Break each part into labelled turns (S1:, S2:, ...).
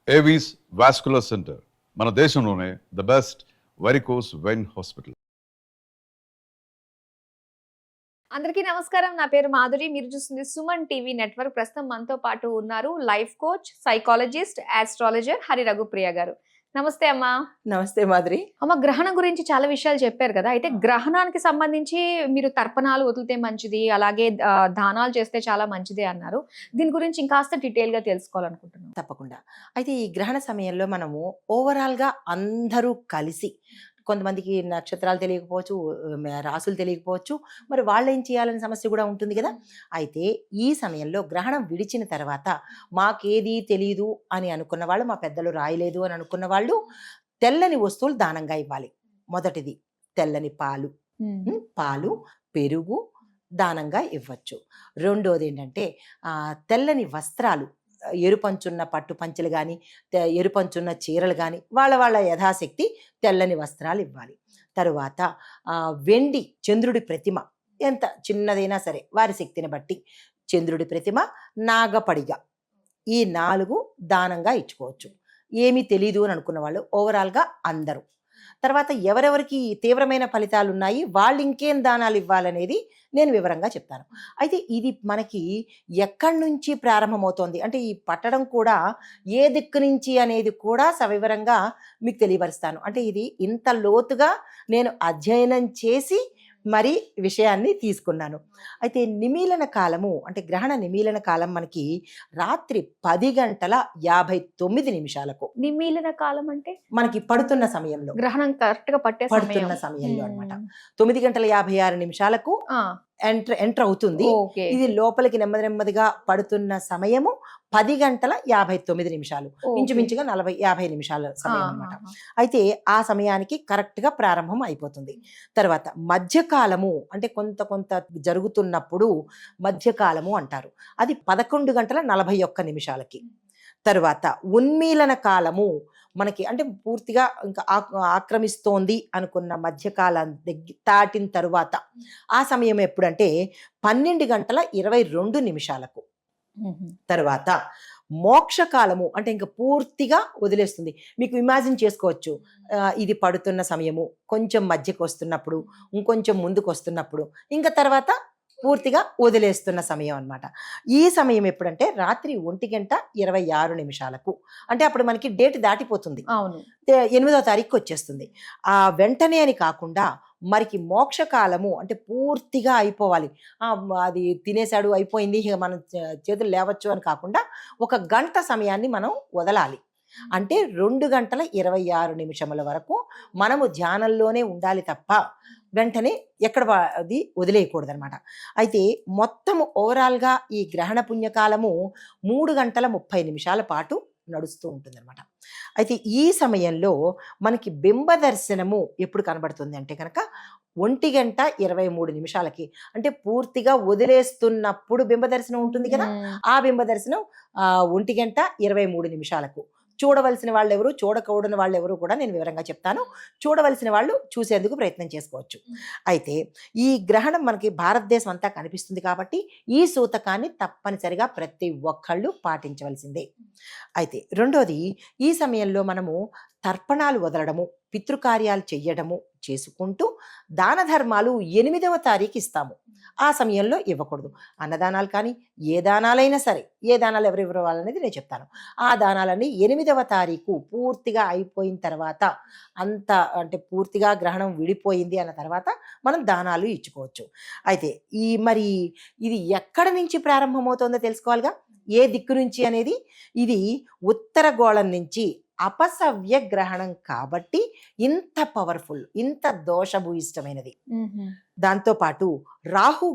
S1: Avis vascular centre మన దేశంలోనే the best varicose vein hospital.
S2: అందరికీ నమస్కారం. నా పేరు మాధురి. మీరు చూస్తుంది సుమన్ టీవీ నెట్వర్క్. ప్రస్తుతం మనతో పాటు ఉన్నారు life coach, psychologist, astrologer Hari Raghupriya గారు. నమస్తే అమ్మా.
S3: నమస్తే మాధురి.
S2: అమ్మ, గ్రహణం గురించి చాలా విషయాలు చెప్పారు కదా. అయితే గ్రహణానికి సంబంధించి మీరు తర్పణాలు వదిలితే మంచిది, అలాగే దానాలు చేస్తే చాలా మంచిది అన్నారు. దీని గురించి ఇంకాస్త డీటెయిల్ గా తెలుసుకోవాలనుకుంటున్నాను.
S3: తప్పకుండా. అయితే ఈ గ్రహణ సమయంలో మనము ఓవరాల్ గా అందరూ కలిసి, కొంతమందికి నక్షత్రాలు తెలియకపోవచ్చు, రాసులు తెలియకపోవచ్చు, మరి వాళ్ళు ఏం చేయాలనే సమస్య కూడా ఉంటుంది కదా. అయితే ఈ సమయంలో గ్రహణం విడిచిన తర్వాత మాకేది తెలీదు అని అనుకున్న వాళ్ళు, మా పెద్దలు రాయలేదు అని అనుకున్న వాళ్ళు తెల్లని వస్తువులు దానంగా ఇవ్వాలి. మొదటిది తెల్లని పాలు, పెరుగు దానంగా ఇవ్వచ్చు. రెండోది ఏంటంటే తెల్లని వస్త్రాలు, ఎరుపంచున్న పట్టు పంచెలు కానీ, ఎరుపంచున్న చీరలు కానీ, వాళ్ళ యథాశక్తి తెల్లని వస్త్రాలు ఇవ్వాలి. తరువాత వెండి చంద్రుడి ప్రతిమ, ఎంత చిన్నదైనా సరే వారి శక్తిని బట్టి చంద్రుడి ప్రతిమ, నాగపడిగ, ఈ 4 దానంగా ఇచ్చుకోవచ్చు. ఏమీ తెలీదు అని అనుకున్న వాళ్ళు ఓవరాల్గా అందరూ. తర్వాత ఎవరెవరికి తీవ్రమైన ఫలితాలు ఉన్నాయి, వాళ్ళు ఇంకేం దానాలు ఇవ్వాలనేది నేను వివరంగా చెప్తాను. అయితే ఇది మనకి ఎక్కడి నుంచి ప్రారంభమవుతోంది అంటే ఈ పట్టడం కూడా ఏ దిక్కు నుంచి అనేది కూడా సవివరంగా మీకు తెలియపరుస్తాను. అంటే ఇది ఇంత లోతుగా నేను అధ్యయనం చేసి మరి విషయాన్ని తీసుకున్నాను. అయితే నిమీలన కాలము అంటే గ్రహణ నిమీలన కాలం మనకి రాత్రి 10:59
S2: నిమీలన కాలం అంటే
S3: మనకి పడుతున్న సమయంలో,
S2: గ్రహణం కరెక్ట్ గా
S3: పడుతున్న సమయంలో అనమాట. 9:56 ఎంటర్ అవుతుంది. ఇది లోపలికి నెమ్మదిగా పడుతున్న సమయము 10:59, ఇంచుమించుగా 50 నిమిషాల సమయం అనమాట. అయితే ఆ సమయానికి కరెక్ట్ గా ప్రారంభం అయిపోతుంది. తర్వాత మధ్యకాలము అంటే కొంత జరుగుతున్నప్పుడు మధ్యకాలము అంటారు. అది 11:41. తర్వాత ఉన్మీలన కాలము మనకి అంటే పూర్తిగా ఇంకా ఆక్రమిస్తోంది అనుకున్న మధ్యకాలం దాటిన తరువాత ఆ సమయం ఎప్పుడంటే 12:22. తర్వాత మోక్షకాలము అంటే ఇంకా పూర్తిగా వదిలేస్తుంది. మీకు ఇమాజిన్ చేసుకోవచ్చు, ఇది పడుతున్న సమయము, కొంచెం మధ్యకు వస్తున్నప్పుడు, ఇంకొంచెం ముందుకు వస్తున్నప్పుడు, ఇంకా తర్వాత పూర్తిగా వదిలేస్తున్న సమయం అనమాట. ఈ సమయం ఎప్పుడంటే రాత్రి 1:26. అంటే అప్పుడు మనకి డేట్ దాటిపోతుంది, 8వ తారీఖు వచ్చేస్తుంది. ఆ వెంటనే అని కాకుండా మరికి మోక్షకాలము అంటే పూర్తిగా అయిపోవాలి, అది తినేశాడు అయిపోయింది ఇక మనం చేతులు లేవచ్చు అని కాకుండా 1 గంట సమయాన్ని మనం వదలాలి. అంటే 2:26 వరకు మనము ధ్యానంలోనే ఉండాలి తప్ప వెంటనే ఎక్కడ అది వదిలేయకూడదు అనమాట. అయితే మొత్తము ఓవరాల్గా ఈ గ్రహణ పుణ్యకాలము 3:30 పాటు నడుస్తూ ఉంటుంది అనమాట. అయితే ఈ సమయంలో మనకి బింబ దర్శనము ఎప్పుడు కనబడుతుంది అంటే కనుక 1:23 అంటే పూర్తిగా వదిలేస్తున్నప్పుడు బింబ దర్శనం ఉంటుంది కదా. ఆ బింబ దర్శనం 1:23. చూడవలసిన వాళ్ళు ఎవరు, చూడకూడని వాళ్ళు ఎవరు కూడా నేను వివరంగా చెప్తాను. చూడవలసిన వాళ్ళు చూసేందుకు ప్రయత్నం చేసుకోవచ్చు. అయితే ఈ గ్రహణం మనకి భారతదేశం అంతా కనిపిస్తుంది కాబట్టి ఈ సూతకాన్ని తప్పనిసరిగా ప్రతి ఒక్కళ్ళు పాటించవలసిందే. అయితే రెండోది, ఈ సమయంలో మనము తర్పణాలు వదలడము, పితృకార్యాలు చెయ్యడము చేసుకుంటూ దాన ధర్మాలు 8వ తారీఖు ఇస్తాము. ఆ సమయంలో ఇవ్వకూడదు. అన్నదానాలు కానీ ఏ దానాలైనా సరే, ఏ దానాలు ఎవరు ఇవ్వాలనేది నేను చెప్తాను. ఆ దానాలన్నీ 8వ తారీఖు పూర్తిగా అయిపోయిన తర్వాత, అంత అంటే పూర్తిగా గ్రహణం విడిపోయింది అన్న తర్వాత మనం దానాలు ఇచ్చుకోవచ్చు. అయితే మరి ఇది ఎక్కడి నుంచి ప్రారంభమవుతుందో తెలుసుకోవాలిగా, ఏ దిక్కు నుంచి అనేది. ఇది ఉత్తర గోళం నుంచి అపసవ్య గ్రహణం కాబట్టి ఇంత పవర్ఫుల్, ఇంత దోషభూయిష్టమైనది. దాంతోపాటు రాహు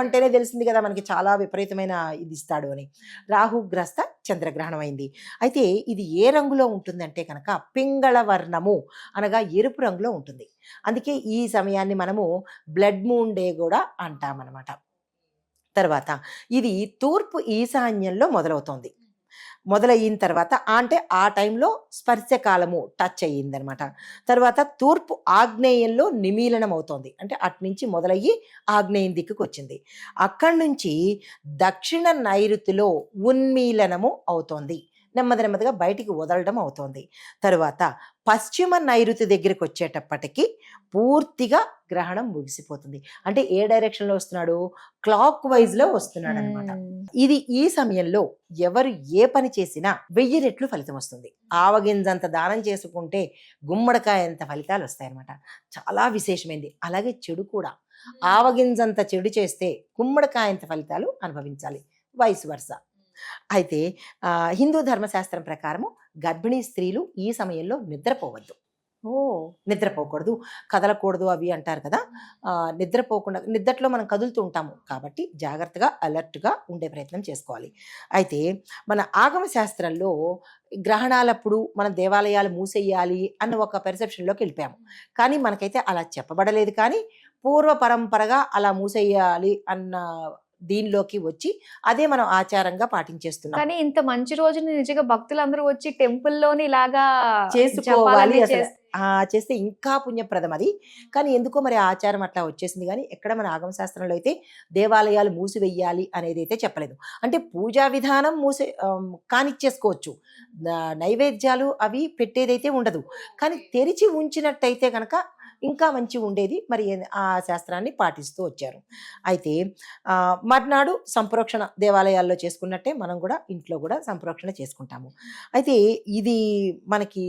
S3: అంటేనే తెలిసింది కదా మనకి, చాలా విపరీతమైన ఇది ఇస్తాడు అని. రాహుగ్రస్త చంద్రగ్రహణం అయింది. అయితే ఇది ఏ రంగులో ఉంటుందంటే కనుక పింగళ వర్ణము అనగా ఎరుపు రంగులో ఉంటుంది. అందుకే ఈ సమయాన్ని మనము బ్లడ్ మూన్ డే కూడా అంటామన్నమాట. తర్వాత ఇది తూర్పు ఈశాన్యంలో మొదలవుతోంది. మొదలయిన తర్వాత అంటే ఆ టైంలో స్పర్శకాలము టచ్ అయ్యిందనమాట. తర్వాత తూర్పు ఆగ్నేయంలో నిమీలనం అవుతోంది. అంటే అట్నుంచి మొదలయ్యి ఆగ్నేయం దిక్కుకు వచ్చింది. అక్కడి నుంచి దక్షిణ నైరుతిలో ఉన్మీలనము అవుతోంది. నెమ్మదిగా బయటికి వదలడం అవుతుంది. తరువాత పశ్చిమ నైరుతి దగ్గరికి వచ్చేటప్పటికి పూర్తిగా గ్రహణం ముగిసిపోతుంది. అంటే ఏ డైరెక్షన్లో వస్తున్నాడు, క్లాక్ వైజ్లో వస్తున్నాడు అనమాట. ఇది ఈ సమయంలో ఎవరు ఏ పని చేసినా 1000 రెట్లు ఫలితం వస్తుంది. ఆవగింజంత దానం చేసుకుంటే గుమ్మడికాయ అంత ఫలితాలు వస్తాయన్నమాట. చాలా విశేషమైంది. అలాగే చెడు కూడా, ఆవగింజంత చెడు చేస్తే గుమ్మడికాయ అంత ఫలితాలు అనుభవించాలి, వైస్ వర్స. అయితే హిందూ ధర్మశాస్త్రం ప్రకారము గర్భిణీ స్త్రీలు ఈ సమయంలో నిద్రపోవద్దు, నిద్రపోకూడదు, కదలకూడదు అవి అంటారు కదా. నిద్రపోకుండా, నిద్రలో మనం కదులుతూ ఉంటాము కాబట్టి జాగ్రత్తగా అలర్ట్గా ఉండే ప్రయత్నం చేసుకోవాలి. అయితే మన ఆగమ శాస్త్రంలో గ్రహణాలప్పుడు మన దేవాలయాలు మూసేయాలి అన్న ఒక పెర్సెప్షన్లోకి వెళ్ళిపోయాము. కానీ మనకైతే అలా చెప్పబడలేదు. కానీ పూర్వ పరంపరగా అలా మూసేయాలి అన్న దీనిలోకి వచ్చి అదే మనం ఆచారంగా పాటించేస్తున్నాం.
S2: కానీ ఇంత మంచి రోజుని నిజంగా భక్తులందరూ వచ్చి టెంపుల్లోని ఇలాగా
S3: చేసుకోవాలి అసలు. చేస్తే ఇంకా పుణ్యప్రదం అది. కానీ ఎందుకో మరి ఆచారం అట్లా వచ్చేసింది. కానీ ఎక్కడ మన ఆగమ శాస్త్రంలో అయితే దేవాలయాలు మూసివెయ్యాలి అనేది అయితే చెప్పలేదు. అంటే పూజా విధానం కానిచ్చేసుకోవచ్చు, నైవేద్యాలు అవి పెట్టేదైతే ఉండదు. కానీ తెరిచి ఉంచినట్టయితే కనుక ఇంకా మంచి ఉండేది. మరి ఆ శాస్త్రాన్ని పాటిస్తూ వచ్చారు. అయితే మర్నాడు సంప్రోక్షణ దేవాలయాల్లో చేసుకున్నట్టే మనం కూడా ఇంట్లో కూడా సంప్రోక్షణ చేసుకుంటాము. అయితే ఇది మనకి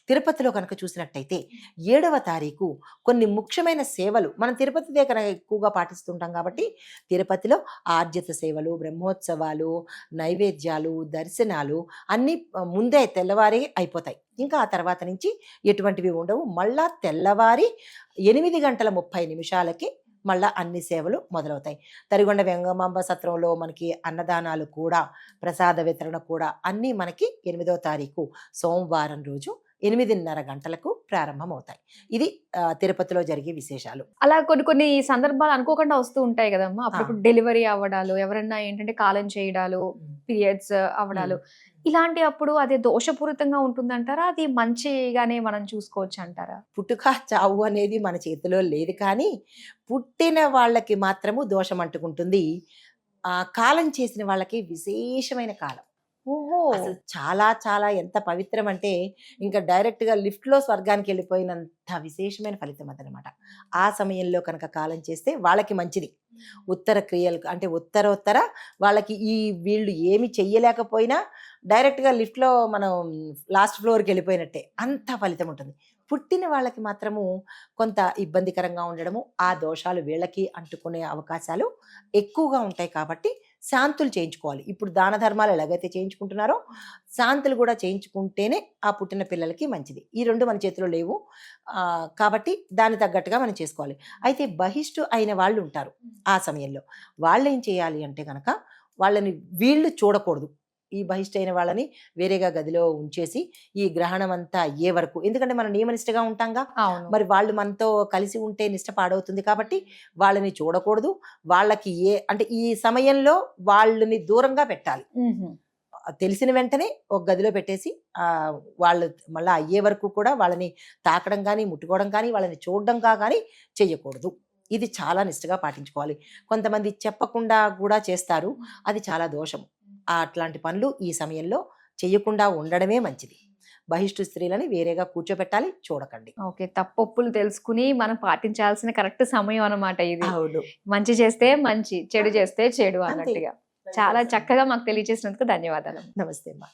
S3: తిరుపతిలో కనుక చూసినట్టయితే 7వ తారీఖు కొన్ని ముఖ్యమైన సేవలు మనం తిరుపతి దగ్గర ఎక్కువగా పాటిస్తుంటాం కాబట్టి తిరుపతిలో ఆర్జిత సేవలు, బ్రహ్మోత్సవాలు, నైవేద్యాలు, దర్శనాలు అన్నీ ముందే తెల్లవారి అయిపోతాయి. ఇంకా ఆ తర్వాత నుంచి ఎటువంటివి ఉండవు. మళ్ళా తెల్లవారి 8:30 మళ్ళా అన్ని సేవలు మొదలవుతాయి. తరిగొండ వెంగమాంబ సత్రంలో మనకి అన్నదానాలు కూడా, ప్రసాద వితరణ కూడా అన్నీ మనకి 8వ తారీఖు సోమవారం రోజు 8:30 ప్రారంభమవుతాయి. ఇది తిరుపతిలో జరిగే విశేషాలు.
S2: అలా కొన్ని సందర్భాలు అనుకోకుండా వస్తూ ఉంటాయి కదమ్మా. అప్పుడు డెలివరీ అవ్వడాలు, ఎవరన్నా ఏంటంటే కాలం చేయడాలు, పీరియడ్స్ అవ్వడాలు, ఇలాంటి అప్పుడు అది దోషపూరితంగా ఉంటుందంటారా, అది మంచిగానే మనం చూసుకోవచ్చు అంటారా?
S3: పుట్టుక చావు అనేది మన చేతిలో లేదు. కానీ పుట్టిన వాళ్ళకి మాత్రము దోషం అంటుకుంటుంది. కాలం చేసిన వాళ్ళకి విశేషమైన కాలం. అసలు చాలా చాలా ఎంత పవిత్రం అంటే ఇంకా డైరెక్ట్గా లిఫ్ట్లో స్వర్గానికి వెళ్ళిపోయినంత విశేషమైన ఫలితం అదనమాట. ఆ సమయంలో కనుక కాలం చేస్తే వాళ్ళకి మంచిది. ఉత్తర క్రియలు అంటే ఉత్తర వాళ్ళకి వీళ్ళు ఏమి చెయ్యలేకపోయినా డైరెక్ట్గా లిఫ్ట్లో మనం లాస్ట్ ఫ్లోర్కి వెళ్ళిపోయినట్టే అంత ఫలితం ఉంటుంది. పుట్టిన వాళ్ళకి మాత్రము కొంత ఇబ్బందికరంగా ఉండడము, ఆ దోషాలు వీళ్ళకి అంటుకునే అవకాశాలు ఎక్కువగా ఉంటాయి. కాబట్టి శాంతులు చేయించుకోవాలి. ఇప్పుడు దాన ధర్మాలు ఎలాగైతే చేయించుకుంటున్నారో శాంతులు కూడా చేయించుకుంటేనే ఆ పుట్టిన పిల్లలకి మంచిది. ఈ రెండు మన చేతిలో లేవు కాబట్టి దాని తగ్గట్టుగా మనం చేసుకోవాలి. అయితే బహిష్టు అయిన వాళ్ళు ఉంటారు. ఆ సమయంలో వాళ్ళు ఏం చేయాలి అంటే కనుక వాళ్ళని వీళ్ళు చూడకూడదు. ఈ బహిష్టైన వాళ్ళని వేరేగా గదిలో ఉంచేసి ఈ గ్రహణం అంతా అయ్యే వరకు, ఎందుకంటే మనం నియమనిష్టగా ఉంటాంగా, మరి వాళ్ళు మనతో కలిసి ఉంటే నిష్ట పాడవుతుంది కాబట్టి వాళ్ళని చూడకూడదు. వాళ్ళకి అంటే ఈ సమయంలో వాళ్ళని దూరంగా పెట్టాలి. తెలిసిన వెంటనే ఒక గదిలో పెట్టేసి వాళ్ళు మళ్ళీ అయ్యే వరకు కూడా వాళ్ళని తాకడం కానీ, ముట్టుకోవడం కానీ, వాళ్ళని చూడడం కానీ చెయ్యకూడదు. ఇది చాలా నిష్ఠగా పాటించుకోవాలి. కొంతమంది చెప్పకుండా కూడా చేస్తారు, అది చాలా దోషం. అట్లాంటి పనులు ఈ సమయంలో చేయకుండా ఉండడమే మంచిది. బహిష్టు స్త్రీలని వేరేగా కూర్చోబెట్టాలి, చూడకండి.
S2: ఓకే, తప్పొప్పులు తెలుసుకుని మనం పాటించాల్సిన కరెక్ట్ సమయం అన్నమాట ఇది.
S3: అవును,
S2: మంచి చేస్తే మంచి, చెడు చేస్తే చెడు అన్నట్టుగా. చాలా చక్కగా మాకు తెలియజేసినందుకు ధన్యవాదాలు.
S3: నమస్తే అమ్మా.